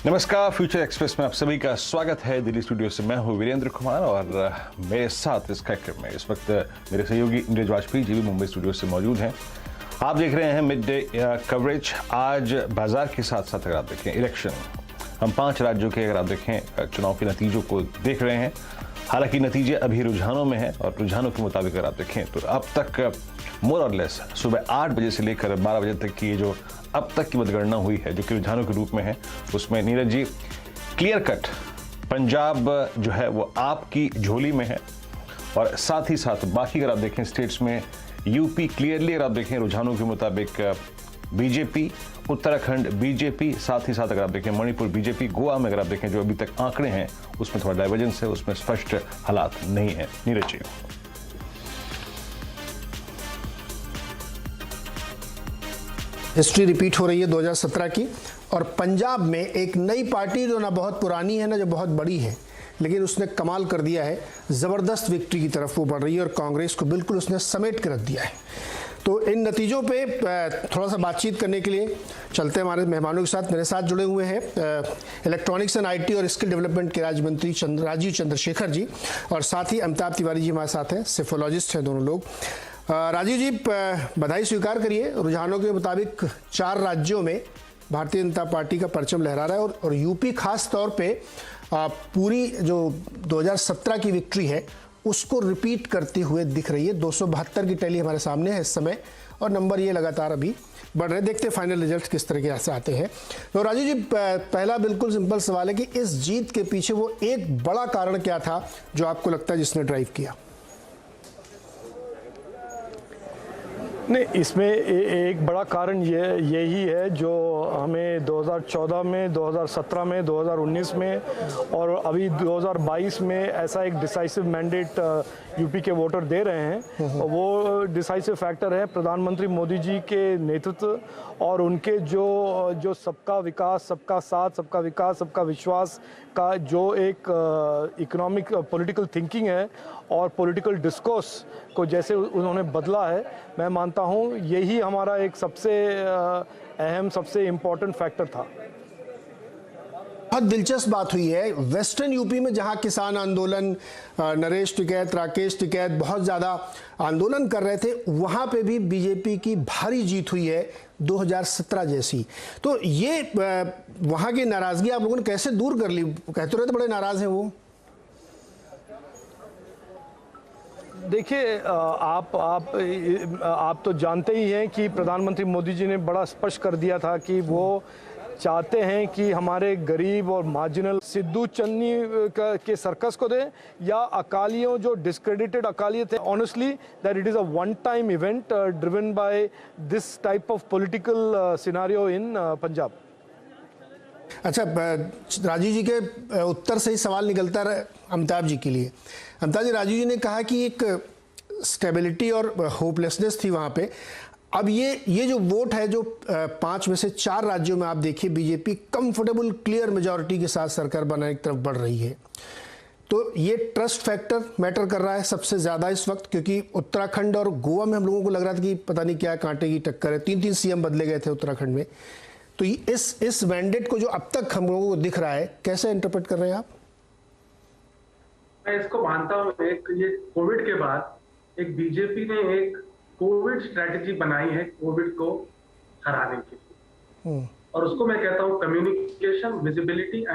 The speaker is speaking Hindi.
नमस्कार, फ्यूचर एक्सप्रेस में आप सभी का स्वागत है। दिल्ली स्टूडियो से मैं हूं वीरेंद्र कुमार और मेरे साथ इस कार्यक्रम में इस वक्त मेरे सहयोगी नीरज वाजपेयी जी भी मुंबई स्टूडियो से मौजूद हैं। आप देख रहे हैं मिड डे कवरेज। आज बाजार के साथ साथ अगर आप देखें इलेक्शन, हम 5 राज्यों के अगर आप देखें चुनाव के नतीजों को देख रहे हैं। हालांकि नतीजे अभी रुझानों में हैं और रुझानों के मुताबिक अगर आप देखें तो अब तक मोर और लेस सुबह 8 बजे से लेकर 12 बजे तक की जो अब तक की मतगणना हुई है, जो कि रुझानों के रूप में है, उसमें नीरज जी क्लियर कट पंजाब जो है वो आपकी झोली में है और साथ ही साथ बाकी अगर आप देखें स्टेट्स में यूपी क्लियरली अगर आप देखें रुझानों के मुताबिक बीजेपी, उत्तराखंड बीजेपी, साथ ही साथ अगर आप देखें मणिपुर बीजेपी, गोवा में अगर आप देखें जो अभी तक आंकड़े हैं उसमें थोड़ा डाइवर्जेंस है, उसमें स्पष्ट हालात नहीं है। नीरज जी, हिस्ट्री रिपीट हो रही है 2017 की, और पंजाब में एक नई पार्टी जो ना बहुत पुरानी है ना जो बहुत बड़ी है, लेकिन उसने कमाल कर दिया है। ज़बरदस्त विक्ट्री की तरफ वो बढ़ रही है और कांग्रेस को बिल्कुल उसने समेट कर रख दिया है। तो इन नतीजों पे थोड़ा सा बातचीत करने के लिए चलते हैं हमारे मेहमानों के साथ। मेरे साथ जुड़े हुए हैं इलेक्ट्रॉनिक्स एंड आईटी और स्किल डेवलपमेंट के राज्य मंत्री राजीव चंद्रशेखर जी, और साथ ही अमिताभ तिवारी जी हमारे साथ हैं, सेफोलॉजिस्ट हैं दोनों लोग। राजीव जी, बधाई स्वीकार करिए। रुझानों के मुताबिक 4 राज्यों में भारतीय जनता पार्टी का परचम लहरा रहा है और यूपी खास तौर पे पूरी जो 2017 की विक्ट्री है उसको रिपीट करते हुए दिख रही है। 272 की टैली हमारे सामने है इस समय और नंबर ये लगातार अभी बढ़ रहे। देखते हैं फाइनल रिजल्ट किस तरह से आते हैं। तो राजीव जी, पहला बिल्कुल सिंपल सवाल है कि इस जीत के पीछे वो एक बड़ा कारण क्या था जो आपको लगता है जिसने ड्राइव किया? नहीं, इसमें एक बड़ा कारण यही है जो हमें 2014 में, 2017 में, 2019 में और अभी 2022 में ऐसा एक डिसाइसिव मैंडेट यूपी के वोटर दे रहे हैं। वो डिसाइसिव फैक्टर है प्रधानमंत्री मोदी जी के नेतृत्व और उनके जो सबका विकास, सबका साथ, सबका विकास, सबका विश्वास का जो एक इकोनॉमिक पॉलिटिकल थिंकिंग है और पॉलिटिकल डिस्कोर्स को जैसे उन्होंने बदला है, मैं मानता हूँ यही हमारा एक सबसे अहम, सबसे इम्पोर्टेंट फैक्टर था। बहुत दिलचस्प बात हुई है वेस्टर्न यूपी में, जहां किसान आंदोलन, नरेश टिकैत, राकेश टिकैत बहुत ज़्यादा आंदोलन कर रहे थे, वहां पे भी बीजेपी की भारी जीत हुई है 2017 जैसी। तो ये वहां की नाराज़गी आप लोगों ने कैसे दूर कर ली? कहते रहे थे बड़े नाराज़ हैं वो। देखिए, आप तो जानते ही हैं कि प्रधानमंत्री मोदी जी ने बड़ा स्पष्ट कर दिया था कि वो चाहते हैं कि हमारे गरीब और मार्जिनल सिद्धू चन्नी के सर्कस को दें या अकालियों, जो डिस्क्रेडिटेड अकाली थे। Honestly that it is a one time event driven by this type of political scenario in Punjab. अच्छा, राजीव जी के उत्तर से ही सवाल निकलता रहा अमिताभ जी के लिए। अमिताभ जी, राजीव जी ने कहा कि एक स्टेबिलिटी और होपलेसनेस थी वहाँ पे। अब ये जो वोट है जो 5 में से 4 राज्यों में आप देखिए बीजेपी कंफर्टेबल क्लियर मेजॉरिटी के साथ सरकार बनाने की तरफ बढ़ रही है, तो ये ट्रस्ट फैक्टर मैटर कर रहा है सबसे ज़्यादा इस वक्त, क्योंकि उत्तराखंड और गोवा में हम लोगों को लग रहा था कि पता नहीं क्या कांटे की टक्कर है। 3-3 सीएम बदले गए थे उत्तराखंड में। तो इस मैंडेट को जो अब तक हम लोगों को दिख रहा है, कैसे इंटरप्रेट कर रहे हैं आप? मैं इसको मानता हूँ एक ये कोविड के बाद एक बीजेपी ने एक कोविड स्ट्रेटजी बनाई है कोविड को हराने के लिए, और उसको मैं कहता हूँ कम्युनिकेशन, विजिबिलिटी एंड